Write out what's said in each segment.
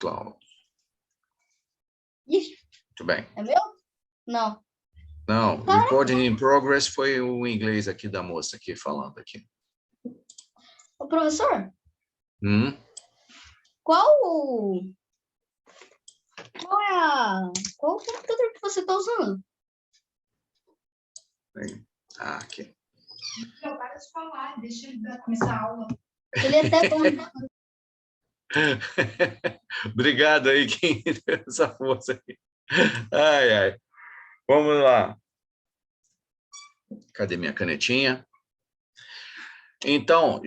Cloud. Ixi, Muito bem. é meu? Não. Não, recording in progress foi o inglês aqui da moça aqui falando aqui. Ô, professor, Hum? qual qual o computador que você está usando? Ah, aqui. Não, para de falar, deixa ele começar a aula. Ele é até bom. Obrigado aí quem deu essa força aí. Ai, ai. Vamos lá. Cadê minha canetinha? Então,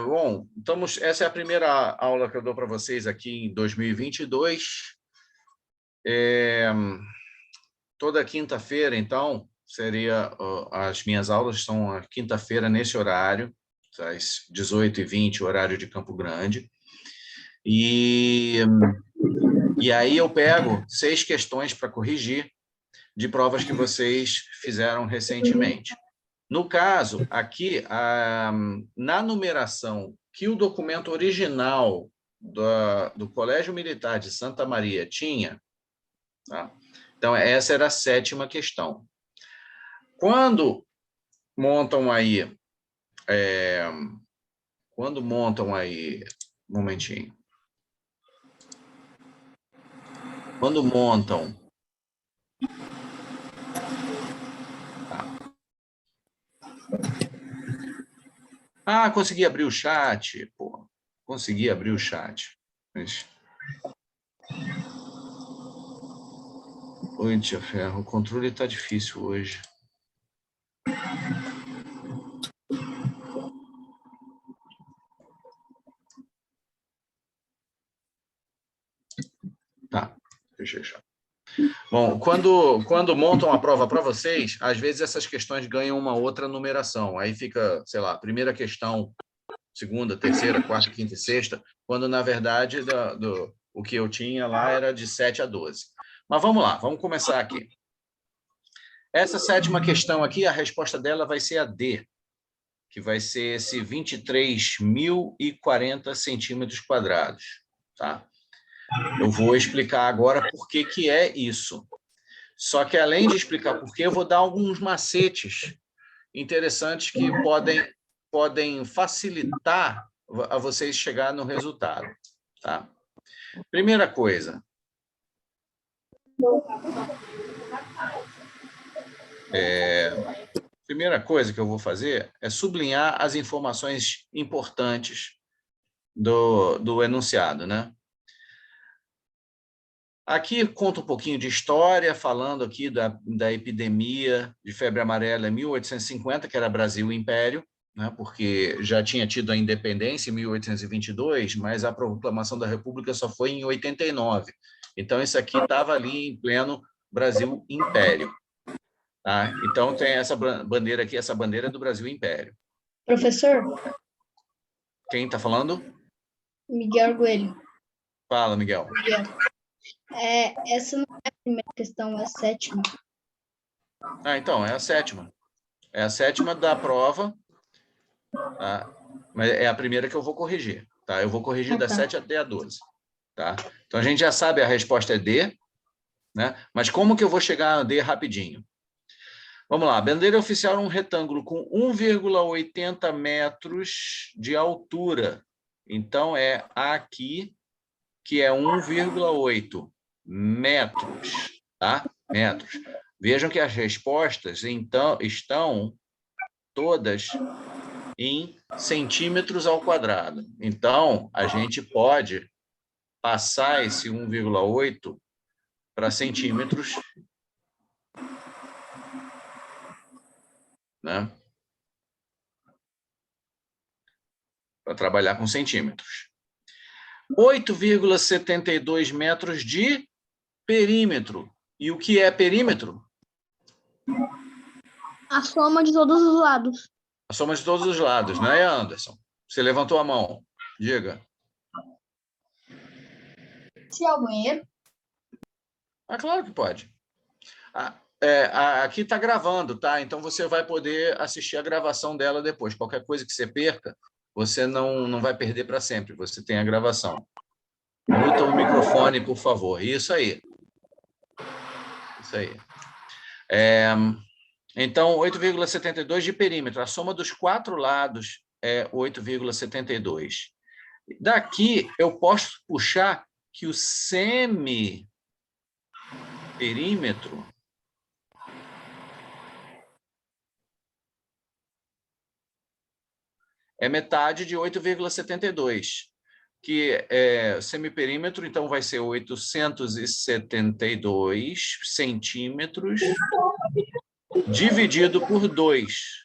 bom, essa é a primeira aula que eu dou para vocês aqui em 2022. Toda quinta-feira, então, as minhas aulas são a quinta-feira nesse horário, às 18h20, horário de Campo Grande. E aí eu pego 6 questões para corrigir de provas que vocês fizeram recentemente. No caso, aqui, na numeração que o documento original do Colégio Militar de Santa Maria tinha, tá? Então, essa era a 7ª questão. Quando montam aí... Um momentinho. Quando montam... Ah, consegui abrir o chat. Pô, consegui abrir o chat. Mas... Oi, tia Ferro, o controle está difícil hoje. Tá, deixa eu deixar. Bom, quando montam a prova para vocês, às vezes essas questões ganham uma outra numeração. Aí fica, sei lá, primeira questão, segunda, terceira, quarta, quinta e sexta, quando, na verdade, o que eu tinha lá era de 7 a 12. Mas vamos lá, vamos começar aqui. Essa 7ª questão aqui, a resposta dela vai ser a D, que vai ser esse 23.040 centímetros quadrados. Tá? Eu vou explicar agora por que é isso. Só que, além de explicar por quê, eu vou dar alguns macetes interessantes que podem facilitar a vocês chegar no resultado. Tá? Primeira coisa. Primeira coisa que eu vou fazer é sublinhar as informações importantes do enunciado, né? Aqui conta um pouquinho de história, falando aqui da epidemia de febre amarela em 1850, que era Brasil Império, né, porque já tinha tido a independência em 1822, mas a proclamação da República só foi em 89. Então, isso aqui estava ali em pleno Brasil Império. Tá? Então, tem essa bandeira aqui, essa bandeira é do Brasil Império. Professor? Quem está falando? Miguel Arguelho. Fala, Miguel. Essa não é a primeira questão, é a 7ª. Ah, então, é a 7ª. É a 7ª da prova, tá? Mas é a primeira que eu vou corrigir. Tá? Eu vou corrigir da 7 até a 12. Tá? Então, a gente já sabe a resposta é D, né? Mas como que eu vou chegar a D rapidinho? Vamos lá. A bandeira oficial é um retângulo com 1,80 metros de altura. Então, é aqui que é 1,8 metros. Tá? Metros. Vejam que as respostas, então, estão todas em centímetros ao quadrado. Então, a gente pode passar esse 1,8 para centímetros, né? Para trabalhar com centímetros. 8,72 metros de perímetro. E o que é perímetro? A soma de todos os lados. A soma de todos os lados, não é, Anderson? Você levantou a mão. Diga. Se é o banheiro? Ah, claro que pode. Aqui está gravando, tá? Então você vai poder assistir a gravação dela depois. Qualquer coisa que você perca, você não vai perder para sempre. Você tem a gravação. Muta o microfone, por favor. Isso aí. Isso aí. Então, 8,72 de perímetro. A soma dos 4 lados é 8,72. Daqui, eu posso puxar que o semi-perímetro é metade de 8,72, que é semiperímetro, então vai ser 872 centímetros dividido por 2.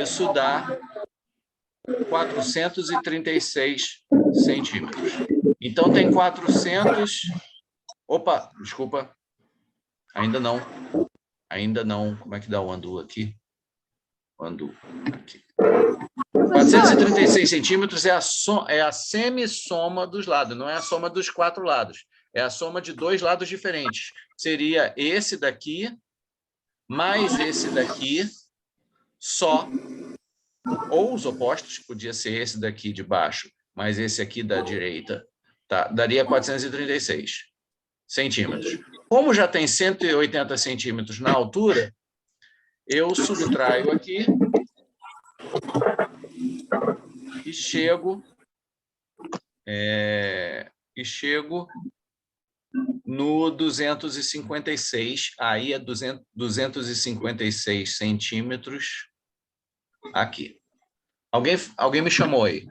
Isso dá 436 centímetros. Então, tem 400... Opa, desculpa. Ainda não. Ainda não. Como é que dá o undo aqui? Undo aqui. 436 centímetros é a semi-soma dos lados, não é a soma dos 4 lados. É a soma de 2 lados diferentes. Seria esse daqui, mais esse daqui, só. Ou os opostos, podia ser esse daqui de baixo, mais esse aqui da direita. Tá? Daria 436 centímetros. Como já tem 180 centímetros na altura, eu subtraio aqui e chego no 256, aí é 256 centímetros aqui. Alguém me chamou aí?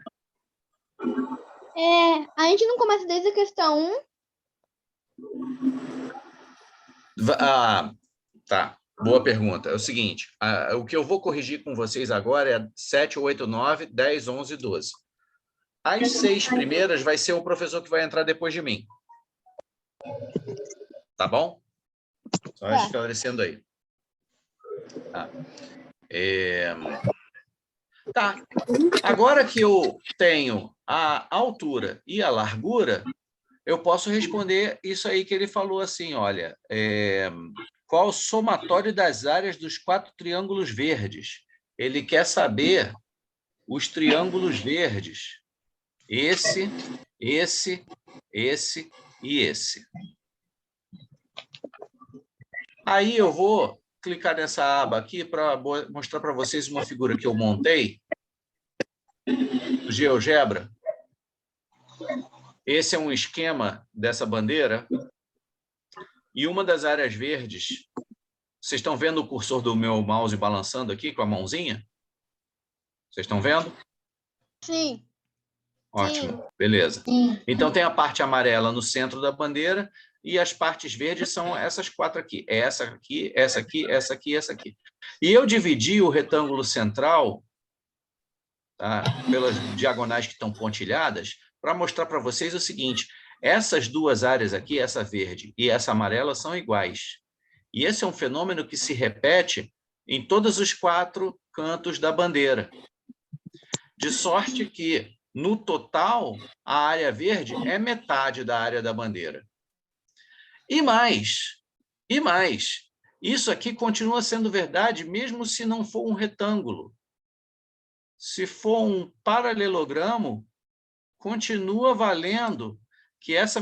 A gente não começa desde a questão 1? Tá. Boa pergunta. É o seguinte, o que eu vou corrigir com vocês agora é 7, 8, 9, 10, 11, 12. As 6 primeiras vai ser o professor que vai entrar depois de mim. Tá bom? Só esclarecendo aí. Tá. Agora que eu tenho a altura e a largura, eu posso responder isso aí que ele falou assim, olha, qual o somatório das áreas dos 4 triângulos verdes? Ele quer saber os triângulos verdes. Esse e esse. Aí eu vou clicar nessa aba aqui para mostrar para vocês uma figura que eu montei do GeoGebra. Esse é um esquema dessa bandeira. E uma das áreas verdes... Vocês estão vendo o cursor do meu mouse balançando aqui com a mãozinha? Vocês estão vendo? Sim. Ótimo, Sim. beleza. Sim. Então, tem a parte amarela no centro da bandeira e as partes verdes são essas 4 aqui. Essa aqui, essa aqui, essa aqui, essa aqui. E eu dividi o retângulo central, tá, pelas diagonais que estão pontilhadas, para mostrar para vocês o seguinte, essas 2 áreas aqui, essa verde e essa amarela, são iguais. E esse é um fenômeno que se repete em todos os 4 cantos da bandeira. De sorte que, no total, a área verde é metade da área da bandeira. E mais, isso aqui continua sendo verdade mesmo se não for um retângulo. Se for um paralelogramo, continua valendo que essa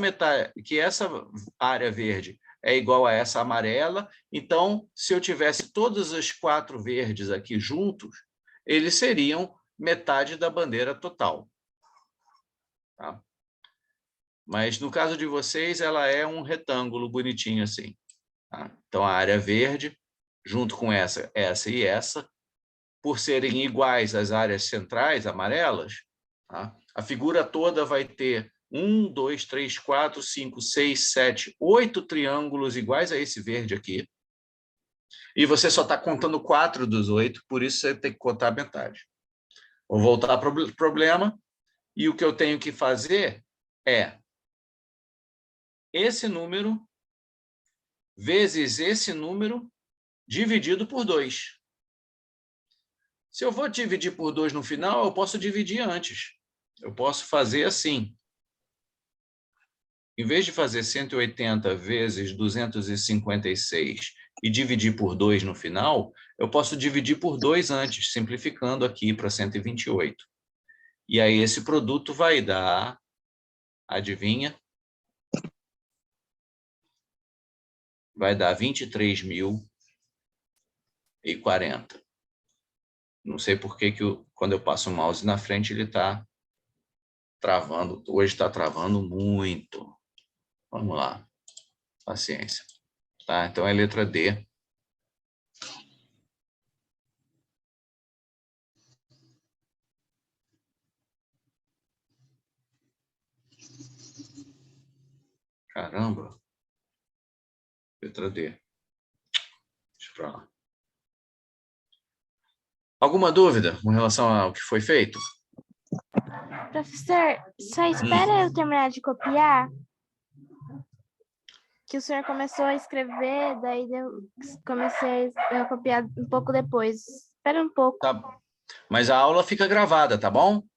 área verde é igual a essa amarela. Então, se eu tivesse todos os 4 verdes aqui juntos, eles seriam metade da bandeira total. Tá? Mas, no caso de vocês, ela é um retângulo bonitinho assim. Tá? Então, a área verde, junto com essa e essa, por serem iguais às áreas centrais, amarelas, tá? A figura toda vai ter 1, 2, 3, 4, 5, 6, 7, 8 triângulos iguais a esse verde aqui. E você só está contando 4 dos 8, por isso você tem que contar metade. Vou voltar para o problema, e o que eu tenho que fazer é esse número vezes esse número dividido por 2. Se eu vou dividir por 2 no final, eu posso dividir antes. Eu posso fazer assim. Em vez de fazer 180 vezes 256 e dividir por 2 no final, eu posso dividir por 2 antes, simplificando aqui para 128. E aí esse produto vai dar Adivinha? Vai dar 23.040. Não sei por que quando eu passo o mouse na frente, ele está travando. Hoje está travando muito. Vamos lá. Paciência. Tá? Então, é a letra D. Caramba. Letra D. Deixa pra lá. Alguma dúvida com relação ao que foi feito? Professor, só espera eu terminar de copiar. Que o senhor começou a escrever, daí eu comecei a copiar um pouco depois. Espera um pouco. Tá. Mas a aula fica gravada, tá bom?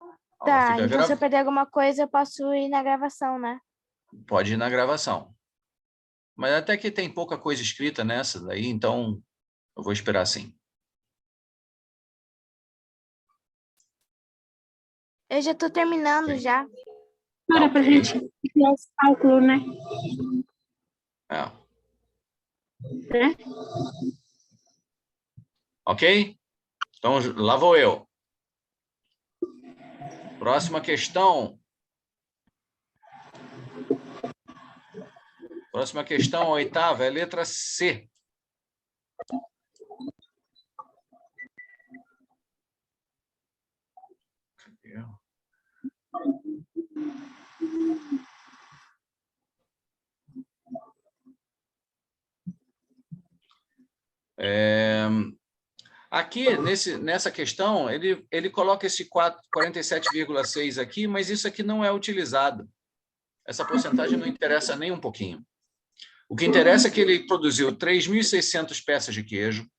A aula Tá, fica então se eu perder alguma coisa, eu posso ir na gravação, né? Pode ir na gravação. Mas até que tem pouca coisa escrita nessa daí, então eu vou esperar assim. Eu já tô terminando Sim. já. Era pra gente criar esse cálculo, né? É. Né? Ok? Então, lá vou eu. Próxima questão. Próxima questão, a oitava, é a letra C. Cadê? Aqui, nessa questão, ele coloca esse 47,6 aqui, mas isso aqui não é utilizado. Essa porcentagem não interessa nem um pouquinho. O que interessa é que ele produziu 3.600 peças de queijo,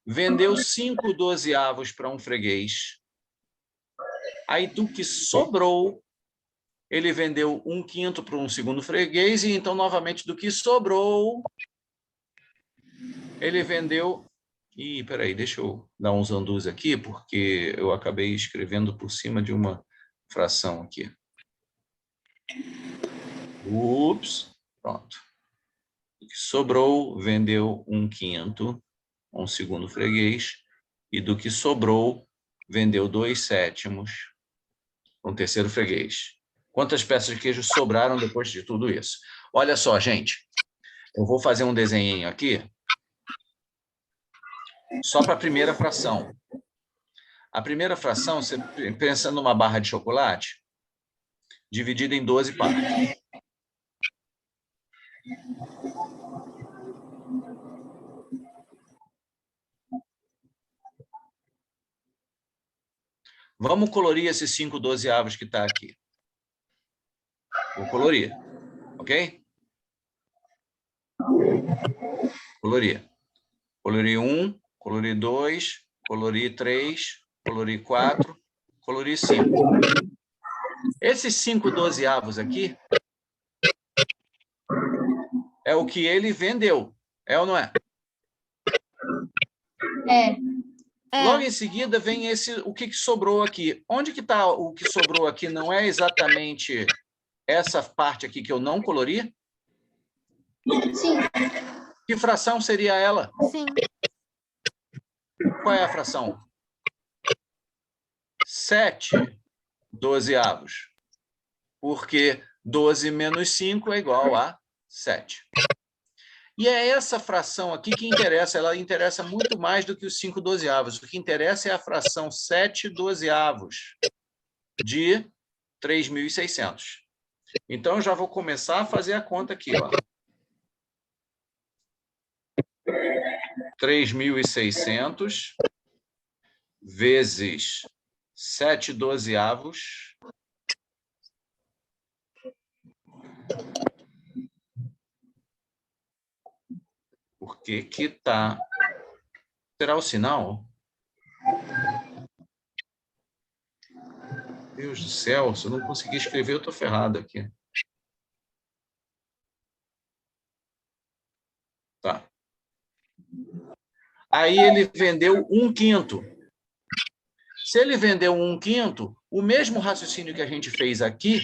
vendeu 5 dozeavos para um freguês. Aí, do que sobrou, ele vendeu 1/5 para um segundo freguês, e então, novamente, do que sobrou, ele vendeu... Ih, peraí, deixa eu dar uns andus aqui, porque eu acabei escrevendo por cima de uma fração aqui. Ups, pronto. O que sobrou, vendeu 1/5, um segundo freguês, e do que sobrou, vendeu 2/7 um terceiro freguês. Quantas peças de queijo sobraram depois de tudo isso? Olha só, gente, eu vou fazer um desenho aqui, só para a primeira fração. A primeira fração, você pensa numa barra de chocolate, dividida em 12 partes. Vamos colorir esses 5 dozeavos que está aqui. Vou colorir, ok? Colorir. Colorir 1, colorir 2, colorir 3, colorir 4, colorir 5. Esses 5 dozeavos aqui é o que ele vendeu. É ou não é? Logo em seguida vem o que sobrou aqui. Onde que está o que sobrou aqui? Não é exatamente essa parte aqui que eu não colori? Sim. Que fração seria ela? Sim. Qual é a fração? 7 dozeavos. Porque 12 menos 5 é igual a 7. E é essa fração aqui que interessa. Ela interessa muito mais do que os 5 dozeavos. O que interessa é a fração 7 dozeavos de 3.600. Então, eu já vou começar a fazer a conta aqui, ó. 3.600 vezes 7 dozeavos por que que tá... Será o sinal? Deus do céu, se eu não conseguir escrever, eu estou ferrado aqui. Tá. Aí ele vendeu 1/5. Se ele vendeu 1/5, o mesmo raciocínio que a gente fez aqui,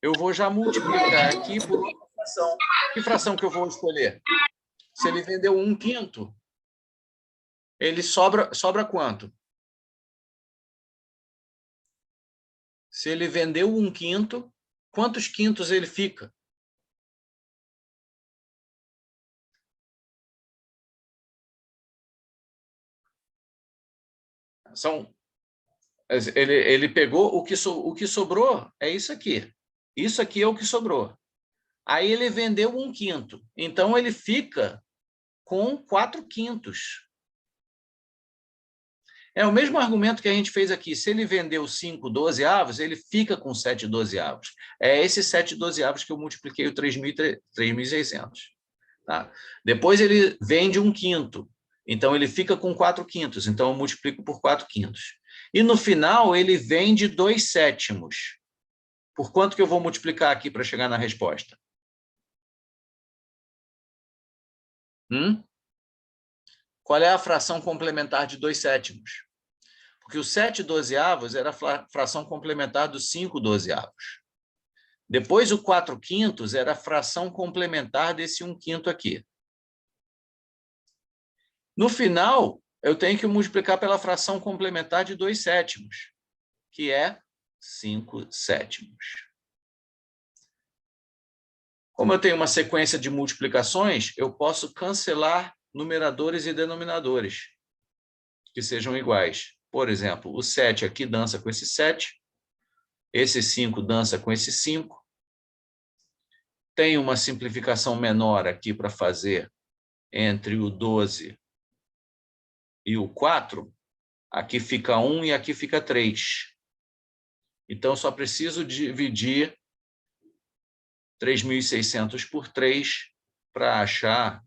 eu vou já multiplicar aqui por outra fração. Que fração que eu vou escolher? Se ele vendeu 1/5, ele sobra quanto? Se ele vendeu 1/5, quantos quintos ele fica? Ele pegou o que sobrou, é isso aqui. Isso aqui é o que sobrou. Aí ele vendeu 1/5. Então, ele fica com 4/5. É o mesmo argumento que a gente fez aqui. Se ele vendeu 5/12, ele fica com 7/12. É esses 7/12 que eu multipliquei o 3.600. Tá? Depois ele vende 1/5. Então, ele fica com 4/5. Então, eu multiplico por 4/5. E no final, ele vende 2/7. Por quanto que eu vou multiplicar aqui para chegar na resposta? Qual é a fração complementar de 2/7? Porque o 7/12 era a fração complementar do 5/12. Depois, o 4/5 era a fração complementar desse 1/5 aqui. No final, eu tenho que multiplicar pela fração complementar de 2/7, que é 5/7. Como eu tenho uma sequência de multiplicações, eu posso cancelar numeradores e denominadores que sejam iguais. Por exemplo, o 7 aqui dança com esse 7, esse 5 dança com esse 5. Tem uma simplificação menor aqui para fazer entre o 12 e o 4. Aqui fica 1 e aqui fica 3. Então, só preciso dividir 3.600 por 3 para achar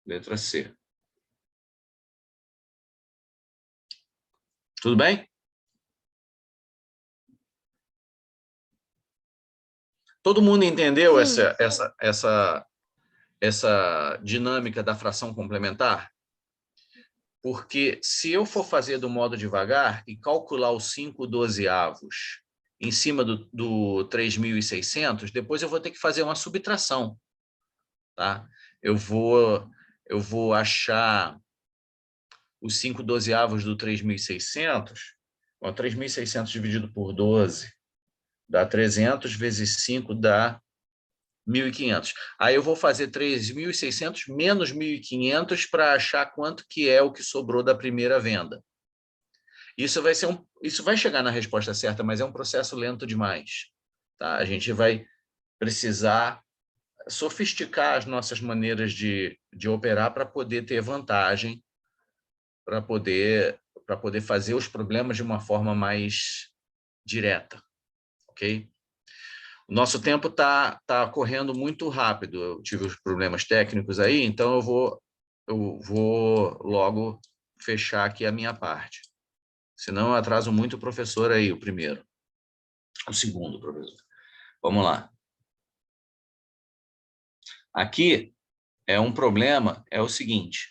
letra C. Tudo bem? Todo mundo entendeu essa dinâmica da fração complementar? Porque se eu for fazer do modo devagar e calcular os 5/12 em cima do 3.600, depois eu vou ter que fazer uma subtração. Tá? Eu vou achar os 5/12 do 3.600. 3.600 dividido por 12 dá 300, vezes 5 dá 1.500. Aí eu vou fazer 3.600 menos 1.500 para achar quanto que é o que sobrou da primeira venda. Isso vai chegar na resposta certa, mas é um processo lento demais. Tá? A gente vai precisar sofisticar as nossas maneiras de operar para poder ter vantagem, para poder fazer os problemas de uma forma mais direta. Ok? O nosso tempo tá correndo muito rápido. Eu tive os problemas técnicos aí, então eu vou logo fechar aqui a minha parte. Senão eu atraso muito o professor aí, o primeiro. O segundo, professor. Vamos lá. Aqui é um problema, é o seguinte.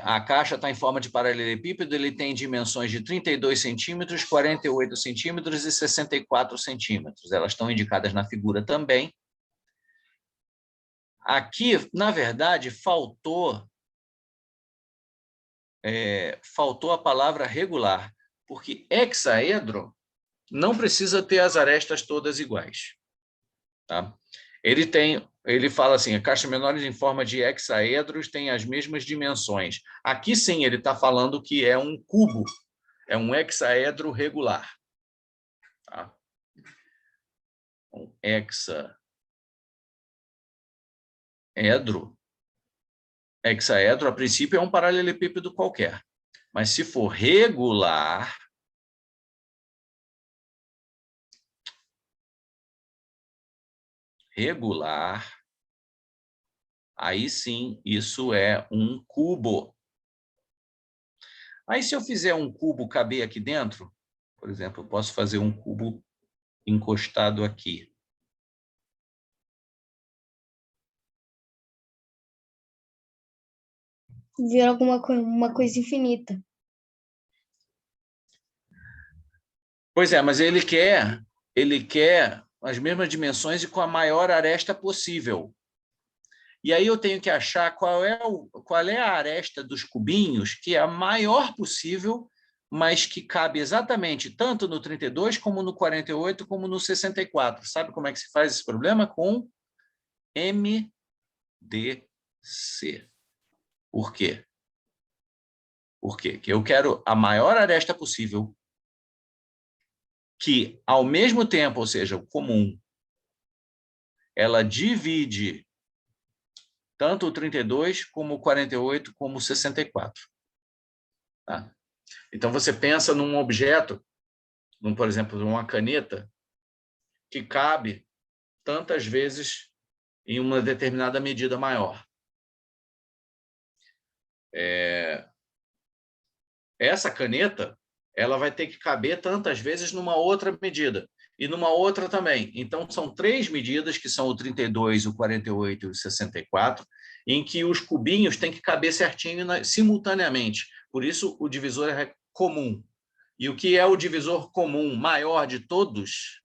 A caixa está em forma de paralelepípedo, ele tem dimensões de 32 centímetros, 48 centímetros e 64 centímetros. Elas estão indicadas na figura também. Aqui, na verdade, faltou a palavra regular, porque hexaedro não precisa ter as arestas todas iguais. Tá? Ele fala assim, caixas menores em forma de hexaedros têm as mesmas dimensões. Aqui sim ele está falando que é um cubo, é um hexaedro regular. Tá? Um hexaedro, a princípio, é um paralelepípedo qualquer. Mas se for regular, aí sim, isso é um cubo. Aí, se eu fizer um cubo caber aqui dentro, por exemplo, eu posso fazer um cubo encostado aqui. vira uma coisa infinita. Pois é, mas ele quer as mesmas dimensões e com a maior aresta possível. E aí eu tenho que achar qual é a aresta dos cubinhos que é a maior possível, mas que cabe exatamente tanto no 32, como no 48, como no 64. Sabe como é que se faz esse problema? Com MDC. Por quê? Porque eu quero a maior aresta possível, que, ao mesmo tempo, ou seja, o comum, ela divide tanto o 32, como o 48, como o 64. Tá? Então, você pensa num objeto, por exemplo, numa caneta, que cabe tantas vezes em uma determinada medida maior. Essa caneta, ela vai ter que caber tantas vezes numa outra medida, e numa outra também. Então, são 3 medidas, que são o 32, o 48 e o 64, em que os cubinhos têm que caber certinho simultaneamente. Por isso, o divisor é comum. E o que é o divisor comum maior de todos,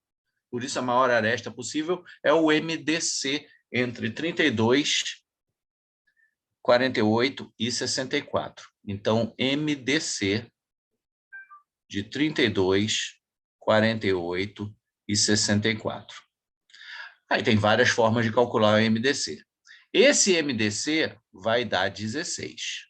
por isso a maior aresta possível, é o MDC entre 32, 48 e 64. Então, MDC de 32, 48 e 64. Aí tem várias formas de calcular o MDC. Esse MDC vai dar 16.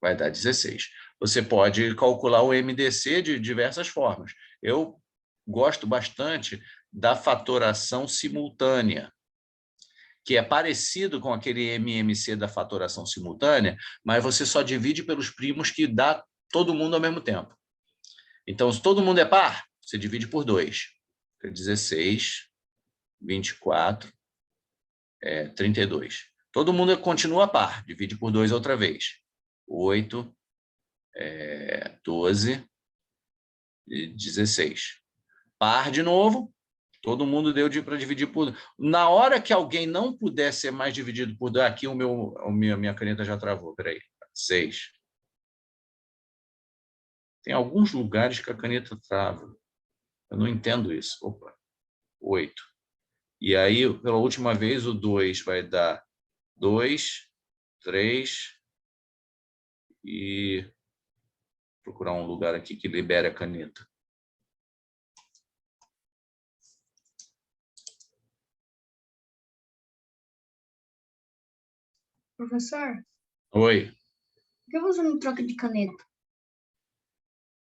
Vai dar 16. Você pode calcular o MDC de diversas formas. Eu gosto bastante da fatoração simultânea, que é parecido com aquele MMC da fatoração simultânea, mas você só divide pelos primos que dá todo mundo ao mesmo tempo. Então, se todo mundo é par, você divide por 2. 16, 24, 32. Todo mundo continua par, divide por 2 outra vez. 8, 12 e 16. Par de novo, todo mundo deu para dividir por... Na hora que alguém não puder ser mais dividido por 2, aqui minha caneta já travou, peraí. 6. Tem alguns lugares que a caneta trava. Eu não entendo isso. Opa. 8. E aí, pela última vez, o 2 vai dar 2, 3 e... Vou procurar um lugar aqui que libere a caneta. Professor, Oi. por que você não troca de caneta?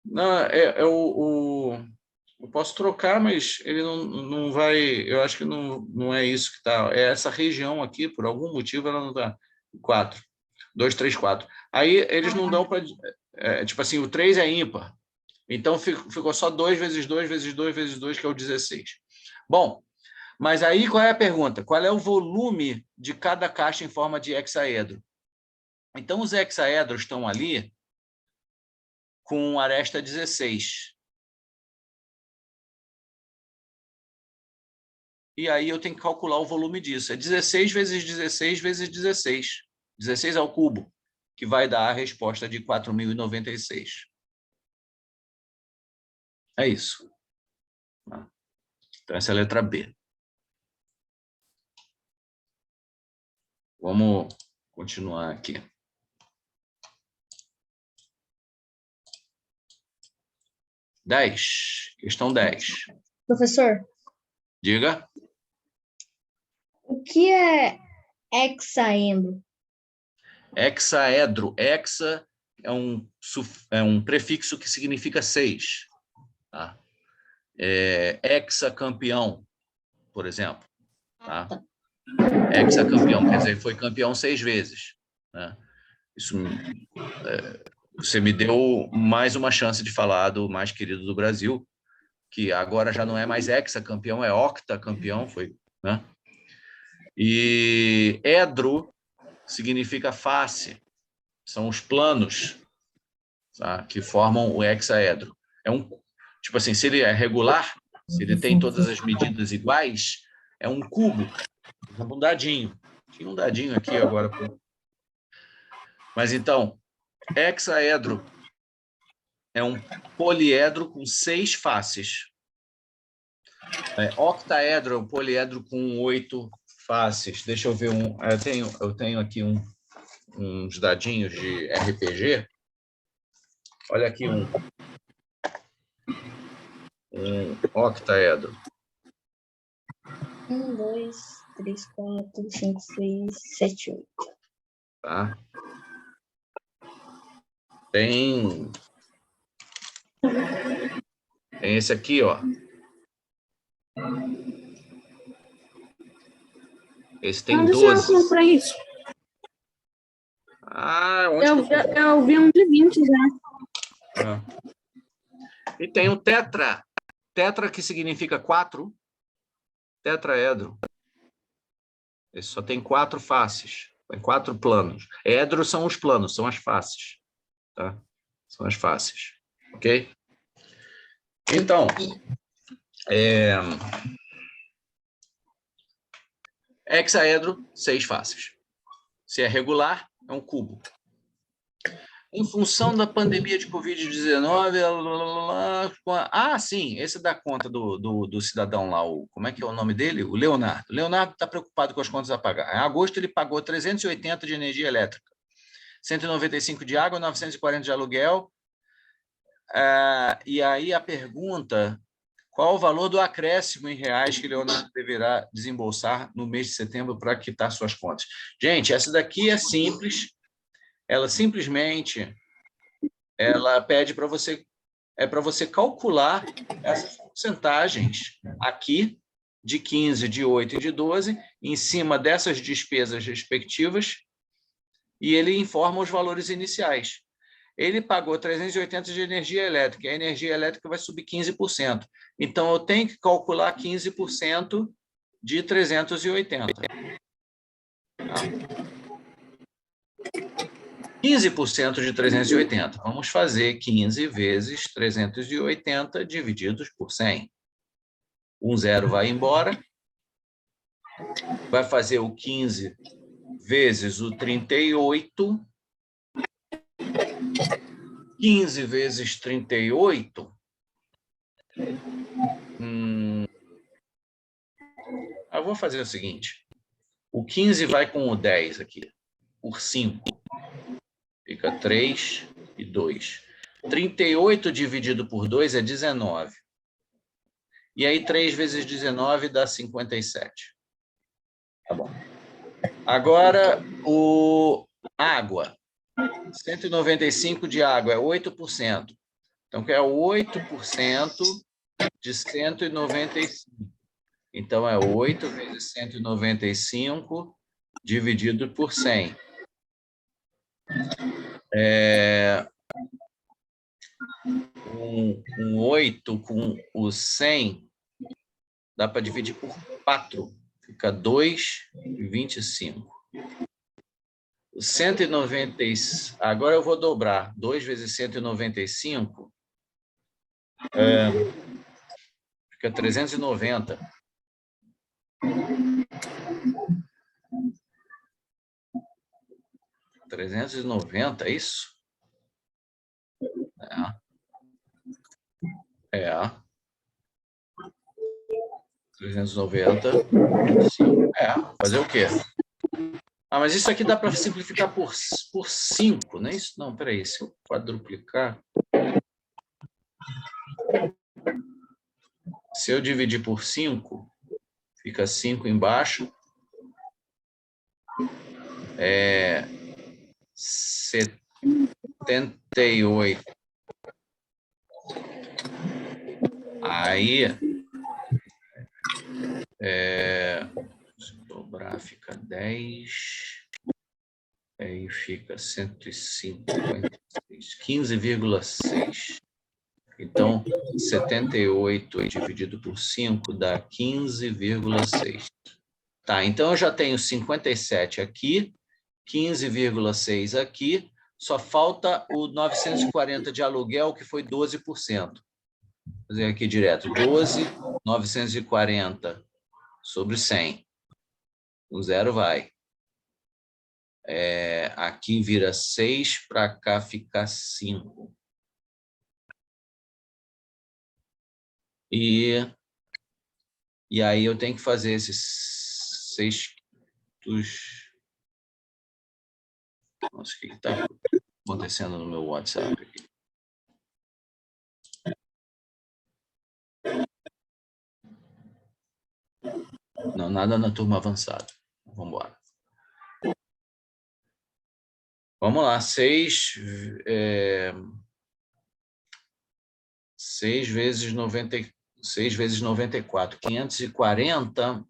Não, eu posso trocar, mas ele não vai... Eu acho que não é isso que está... É essa região aqui, por algum motivo, ela não está... 4. 2, 3, 4. Aí eles não dão para... tipo assim, o 3 é ímpar. Então, ficou só 2 vezes 2 vezes 2 vezes 2, que é o 16. Bom, mas aí qual é a pergunta? Qual é o volume de cada caixa em forma de hexaedro? Então, os hexaedros estão ali com aresta 16. E aí eu tenho que calcular o volume disso. É 16 vezes 16 vezes 16. 16 ao cubo, que vai dar a resposta de 4.096. É isso. Então, essa é a letra B. Vamos continuar aqui. 10. Questão 10. Professor, Diga. o que é hexaedro? Hexaedro. Hexa é um prefixo que significa 6. Tá? Hexacampeão, por exemplo. Tá? Hexacampeão, quer dizer, foi campeão 6 vezes. Né? Isso, você me deu mais uma chance de falar do mais querido do Brasil, que agora já não é mais hexacampeão, é octacampeão, foi, né? E edro significa face, são os planos, tá, que formam o hexaedro. Tipo assim, se ele é regular, se ele tem todas as medidas iguais, é um cubo, um dadinho. Tinha um dadinho aqui agora. Mas então, hexaedro é um poliedro com 6 faces. Octaedro é um poliedro com 8 faces. Deixa eu ver um. Eu tenho aqui uns dadinhos de RPG. Olha aqui um octaedro. 1, 2, 3, 4, 5, 6, 7, 8. Tá? Tem esse aqui, ó. Esse tem Onde 12. você compra isso? Onde que eu Eu vi um de 20 já. E tem o tetra. Tetra, que significa 4. Tetraedro. Esse só tem 4 faces. Tem 4 planos. Edro são os planos, são as faces. Tá? São as faces. Ok? Então, hexaedro, 6 faces. Se é regular, é um cubo. Em função da pandemia de Covid-19... sim, esse dá conta do cidadão lá. Como é que é o nome dele? O Leonardo. O Leonardo está preocupado com as contas a pagar. Em agosto, ele pagou 380 de energia elétrica, 195 de água, 940 de aluguel. E aí a pergunta: qual o valor do acréscimo em reais que Leonardo deverá desembolsar no mês de setembro para quitar suas contas? Gente, essa daqui é simples. Ela simplesmente pede para você calcular essas porcentagens aqui de 15, de 8 e de 12 em cima dessas despesas respectivas, e ele informa os valores iniciais. Ele pagou 380 de energia elétrica, a energia elétrica vai subir 15%. Então, eu tenho que calcular 15% de 380. Tá? 15% de 380. Vamos fazer 15 vezes 380 divididos por 100. Um zero vai embora. Vai fazer o 15 vezes o 38. 15 vezes 38. Eu vou fazer o seguinte. O 15 vai com o 10 aqui. Por 5. Fica 3 e 2. 38 dividido por 2 é 19. E aí 3 vezes 19 dá 57. Tá bom. Agora, água. 195 de água é 8%. Então, que é 8% de 195. Então, é 8 vezes 195 dividido por 100. Um 8 com o 100 dá para dividir por 4. Fica 2,25. 190. Agora eu vou dobrar. 2 vezes 195 fica 390. É isso? É. 390. Fazer o quê? Mas isso aqui dá para simplificar por 5, não é isso? Não, peraí, se eu quadruplicar... Se eu dividir por 5, fica 5 embaixo. 78. Aí... se dobrar, fica 10. Aí fica 156. 15,6. Então, 78 dividido por 5 dá 15,6. Tá, então eu já tenho 57 aqui, 15,6 aqui, só falta o 940 de aluguel, que foi 12%. Vou fazer aqui direto, 12,940 sobre 100. O zero vai. Aqui vira 6, para cá fica 5. E aí eu tenho que fazer esses 6 dos... Nossa, o que está acontecendo no meu WhatsApp aqui? Não, nada na turma avançada. Vamos embora. Vamos lá, 6 vezes 94, 540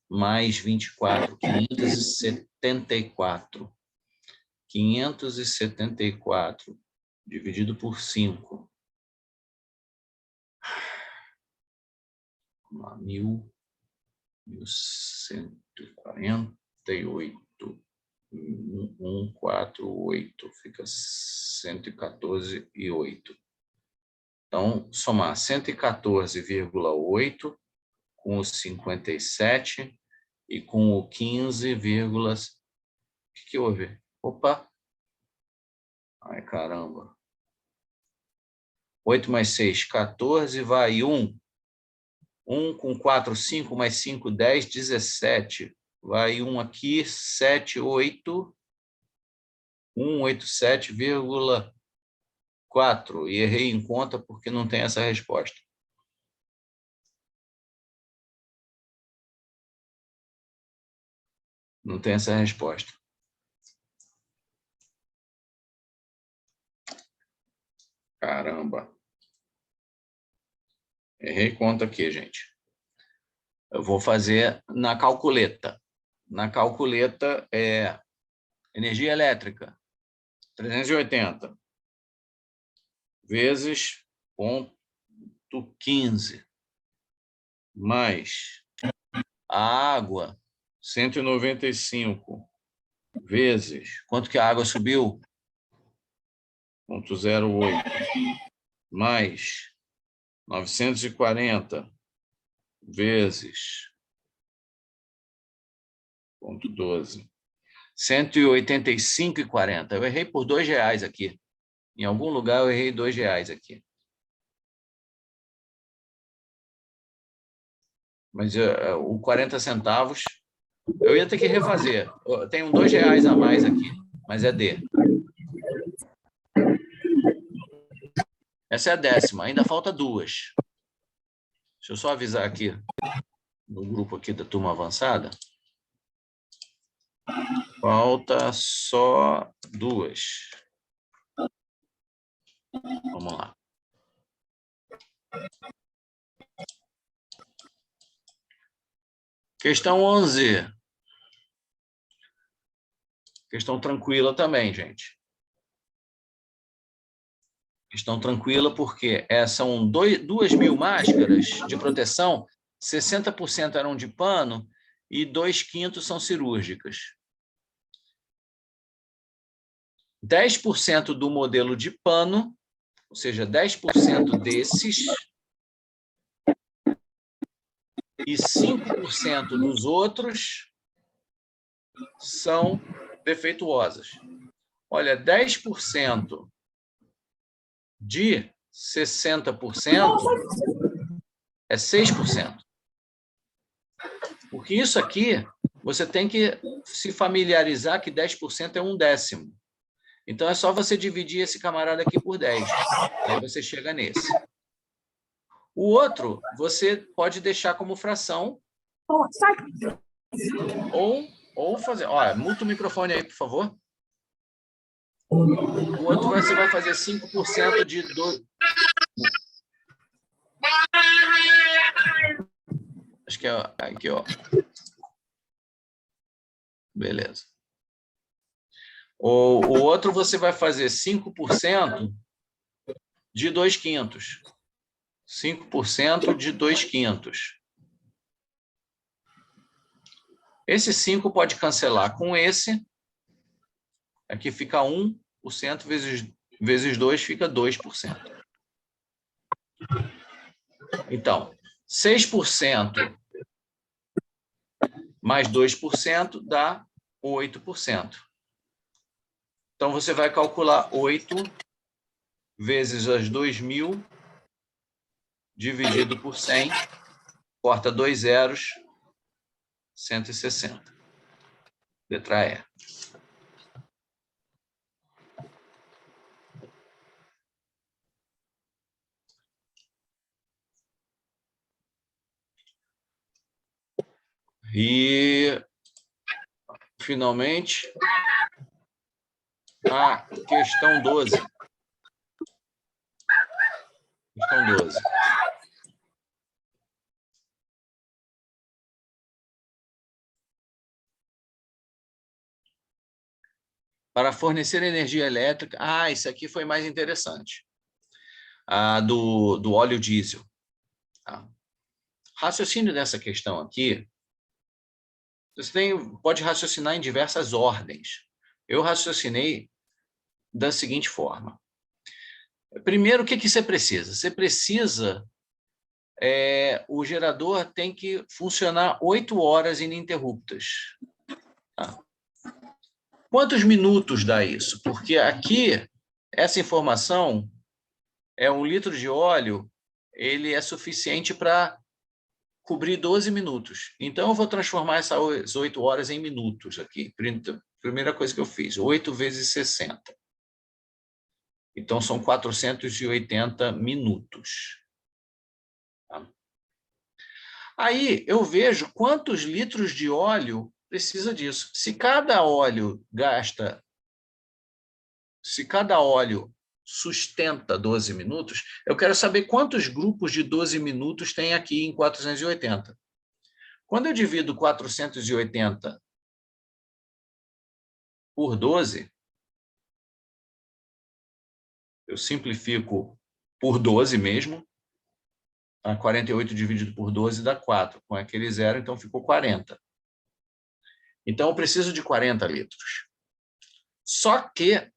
mais 24, 574. 574 dividido por 5. 1.148. 148 fica 114,8. Então, somar 114,8 com o 57 e com o 15, o que houve? Opa! Ai, caramba. 8 mais 6, 14, vai 1. 1 com 4, 5, mais 5, 10, 17. Vai 1 aqui, 7, 8. 187,4. E errei em conta porque não tem essa resposta. Não tem essa resposta. Caramba. Errei conta aqui, gente. Eu vou fazer na calculeta. Na calculeta é energia elétrica, 380 vezes 0,15 mais a água, 195 vezes... Quanto que a água subiu? 0,08 mais 940 vezes 0,12. 185,40. Eu errei por R$2 aqui. Em algum lugar eu errei R$2 aqui. Mas o 40 centavos, eu ia ter que refazer. Tem R$2 a mais aqui, mas é D. Essa é a 10ª, ainda falta 2. Deixa eu só avisar aqui, no grupo aqui da turma avançada. Falta só 2. Vamos lá. Questão 11. Questão tranquila também, gente. Questão tranquila porque são 2.000 máscaras de proteção, 60% eram de pano e 2/5 são cirúrgicas. 10% do modelo de pano, ou seja, 10% desses, e 5% dos outros são defeituosas. Olha, 10% de 60% é 6%. Porque isso aqui, você tem que se familiarizar que 10% é 1/10. Então, é só você dividir esse camarada aqui por 10. Aí você chega nesse. O outro, você pode deixar como fração. Ou fazer... Olha, muta o microfone aí, por favor. O outro você vai fazer 5% de 2... Acho que é aqui, ó. Beleza. O outro você vai fazer 5% de 2/5. 5% de 2/5. Esse 5 pode cancelar com esse. Aqui fica 1% vezes 2 fica 2%. Então, 6% mais 2% dá 8%. Então, você vai calcular 8 vezes as 2.000 dividido por 100, corta 2 zeros, 160. Letra E. E, finalmente, a questão 12. Questão 12. Para fornecer energia elétrica... Ah, isso aqui foi mais interessante. Do óleo diesel. Tá? Raciocínio dessa questão aqui, você pode raciocinar em diversas ordens. Eu raciocinei da seguinte forma. Primeiro, o que você precisa? Você precisa... o gerador tem que funcionar 8 horas ininterruptas. Tá? Quantos minutos dá isso? Porque aqui, essa informação, 1 litro de óleo, ele é suficiente para cobrir 12 minutos. Então, eu vou transformar essas 8 horas em minutos aqui. Primeira coisa que eu fiz, 8 vezes 60. Então, são 480 minutos. Tá? Aí, eu vejo quantos litros de óleo precisa disso. Se cada óleo sustenta 12 minutos, eu quero saber quantos grupos de 12 minutos tem aqui em 480. Quando eu divido 480 por 12, eu simplifico por 12 mesmo. 48 dividido por 12 dá 4. Com aquele zero, então ficou 40. Então, eu preciso de 40 litros. Só que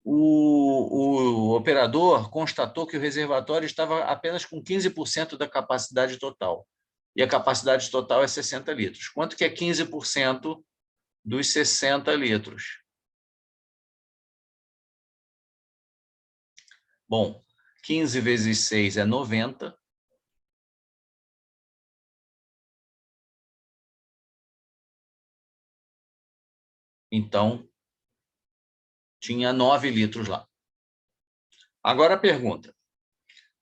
o operador constatou que o reservatório estava apenas com 15% da capacidade total. E a capacidade total é 60 litros. Quanto que é 15% dos 60 litros? Bom, 15 vezes 6 é 90. Então, tinha 9 litros lá. Agora a pergunta.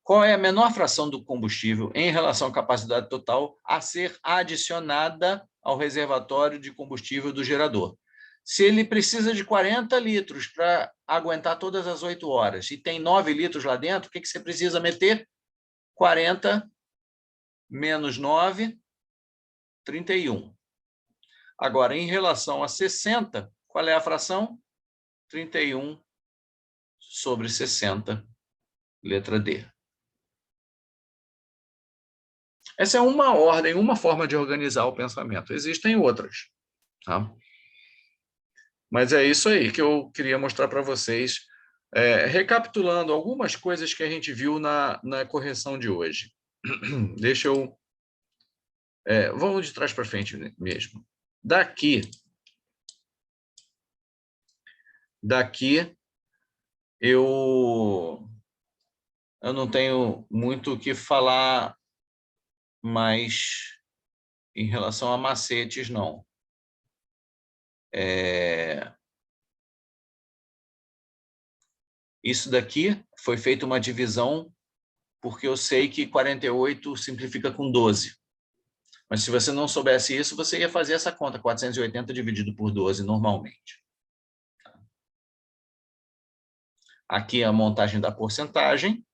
Qual é a menor fração do combustível em relação à capacidade total a ser adicionada ao reservatório de combustível do gerador? Se ele precisa de 40 litros para aguentar todas as 8 horas e tem 9 litros lá dentro, o que você precisa meter? 40 menos 9, 31. Agora, em relação a 60, qual é a fração? 31 sobre 60, letra D. Essa é uma ordem, uma forma de organizar o pensamento. Existem outras. Tá? Mas é isso aí que eu queria mostrar para vocês, recapitulando algumas coisas que a gente viu na correção de hoje. Deixa eu... vamos de trás para frente mesmo. Daqui eu não tenho muito o que falar mais em relação a macetes, não. Isso daqui foi feita uma divisão porque eu sei que 48 simplifica com 12. Mas se você não soubesse isso, você ia fazer essa conta, 480 dividido por 12 normalmente. Aqui a montagem da porcentagem,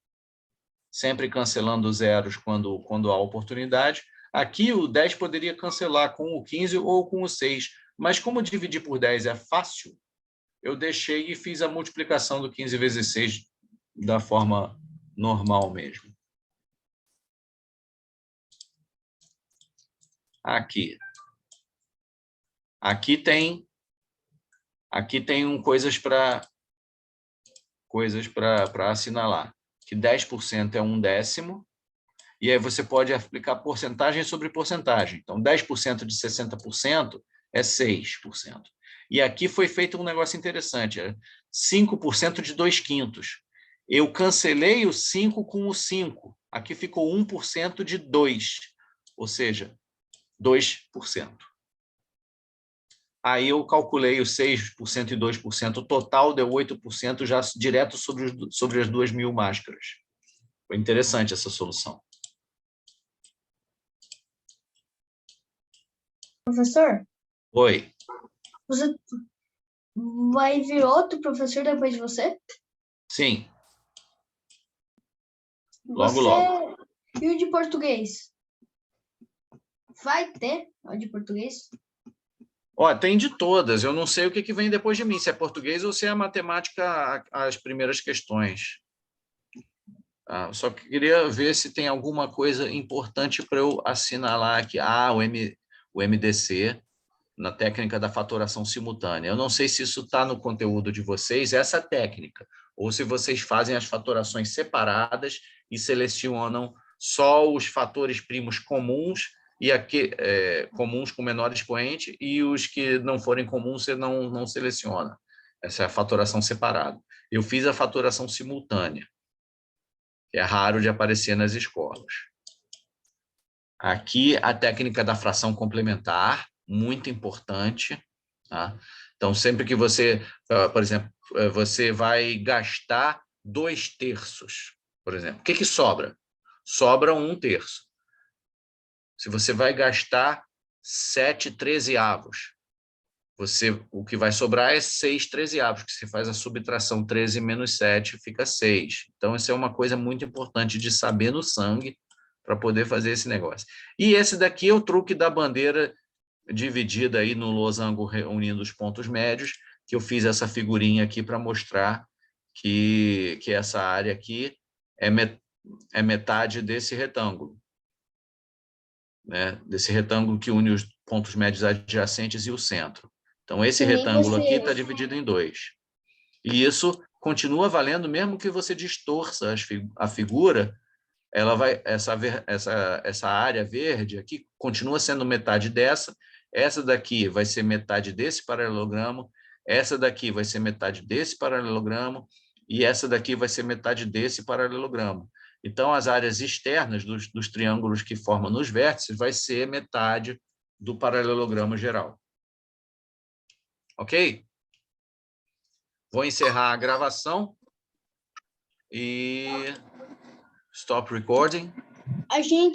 sempre cancelando zeros quando há oportunidade. Aqui o 10 poderia cancelar com o 15 ou com o 6, mas como dividir por 10 é fácil, eu deixei e fiz a multiplicação do 15 vezes 6 da forma normal mesmo. Aqui tem coisas para assinalar, que 10% é 1/10 e aí você pode aplicar porcentagem sobre porcentagem. Então, 10% de 60% é 6%. E aqui foi feito um negócio interessante, 5% de 2/5. Eu cancelei o 5 com o 5. Aqui ficou 1% de 2, ou seja, 2%. Aí eu calculei os 6% e 2%, o total deu 8% já direto sobre as 2.000 máscaras. Foi interessante essa solução. Professor, Oi. você vai vir outro professor depois de você? Sim. Logo, Você logo. e o de português? Vai ter o de português? Ó, tem de todas. Eu não sei o que vem depois de mim, se é português ou se é a matemática, as primeiras questões. Só queria ver se tem alguma coisa importante para eu assinalar aqui. O MDC, na técnica da fatoração simultânea. Eu não sei se isso está no conteúdo de vocês, essa técnica, ou se vocês fazem as fatorações separadas e selecionam só os fatores primos comuns e comuns com menor expoente, e os que não forem comuns você não seleciona. Essa é a fatoração separada. Eu fiz a fatoração simultânea, que é raro de aparecer nas escolas. Aqui, a técnica da fração complementar, muito importante. Tá? Então, sempre que você, por exemplo, você vai gastar 2/3, por exemplo. O que sobra? Sobra 1/3. Se você vai gastar 7/13, o que vai sobrar é 6/13, que você faz a subtração 13 menos 7, fica 6. Então, isso é uma coisa muito importante de saber no sangue para poder fazer esse negócio. E esse daqui é o truque da bandeira dividida aí no losango reunindo os pontos médios, que eu fiz essa figurinha aqui para mostrar que essa área aqui é metade desse retângulo. Né? Desse retângulo que une os pontos médios adjacentes e o centro. Então, esse retângulo aqui está dividido em 2. E isso continua valendo mesmo que você distorça a figura, essa área verde aqui continua sendo metade dessa, essa daqui vai ser metade desse paralelogramo, essa daqui vai ser metade desse paralelogramo, e essa daqui vai ser metade desse paralelogramo. Então, as áreas externas dos triângulos que formam nos vértices vai ser metade do paralelogramo geral. Ok? Vou encerrar a gravação e stop recording. A gente